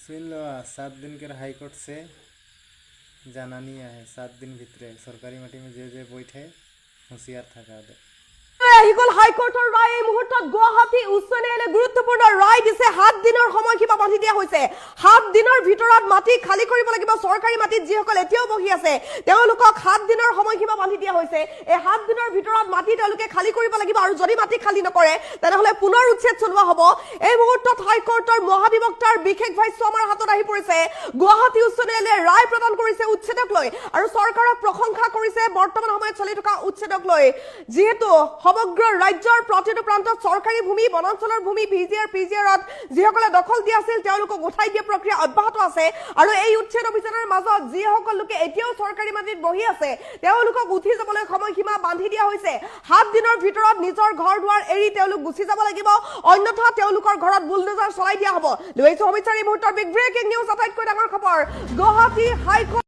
सुन लो 7 दिन के हाईकोर्ट से जाना नहीं है 7 दिन भीतर सरकारी माटी में जे बैठे होशियार थका दे হাইকোৰ্টৰ ৰায় এই মুহূৰ্তত গুৱাহাটী উচ্চ ন্যায়ালয়ে গুৰুত্বপূৰ্ণ ৰায় দিছে 7 দিনৰ সময়সীমা বান্ধি দিয়া হৈছে 7 দিনৰ ভিতৰত মাটি খালি কৰিব লাগিব চৰকাৰী মাটিত যিসকল এতিয়াও বহি আছে তেওঁলোকক 7 দিনৰ সময়সীমা বান্ধি দিয়া হৈছে এই 7 দিনৰ ভিতৰত মাটি তেওঁলোকে খালি কৰিব লাগিব আৰু যদি মাটি খালি নকৰে তেনেহলে পুনৰ উচ্ছেদ চলোৱা হ'ব এই মুহূৰ্তত হাইকোৰ্টৰ মহাবিবক্তাৰ বিশেষ ভাষ্য আমাৰ হাতত আহি পৰিছে গুৱাহাটী উচ্চ ন্যায়ালয়ে ৰায় প্ৰদান কৰিছে উচ্ছেদক লৈ আৰু চৰকাৰক প্ৰশংসা কৰিছে বৰ্তমান সময়ত চলি থকা উচ্ছেদক লৈ যেহেতু সমগ্ৰ ৰাজ্যৰ প্ৰতিটো প্ৰান্তত চৰকাৰী ভূমি বনাঞ্চলৰ ভূমি পিজিআৰত যিসকলে দখল দিয়া আছিল তেওঁলোকক উঠাই দিয়া প্ৰক্ৰিয়া অব্যাহত আছে আৰু এই উচ্ছেদ অভিযানৰ মাজত যিসকল লোকে এতিয়াও চৰকাৰী মাটিত বহি আছে তেওঁলোকক উঠি যাবলৈ সময়সীমা বান্ধি দিয়া হৈছে 7 দিনৰ ভিতৰত নিজৰ ঘৰ দুৱাৰ এৰি তেওঁলোক গুচি যাব লাগিব অন্যথা তেওঁলোকৰ ঘৰত বুলডোজাৰ চলাই দিয়া হ'ব লৈছো সমিচাৰ এই মুহূৰ্তৰ বিগ ব্ৰেকিং নিউজ আটাইতকৈ ডাঙৰ খবৰ গুৱাহাটী হাইকোৰ্ট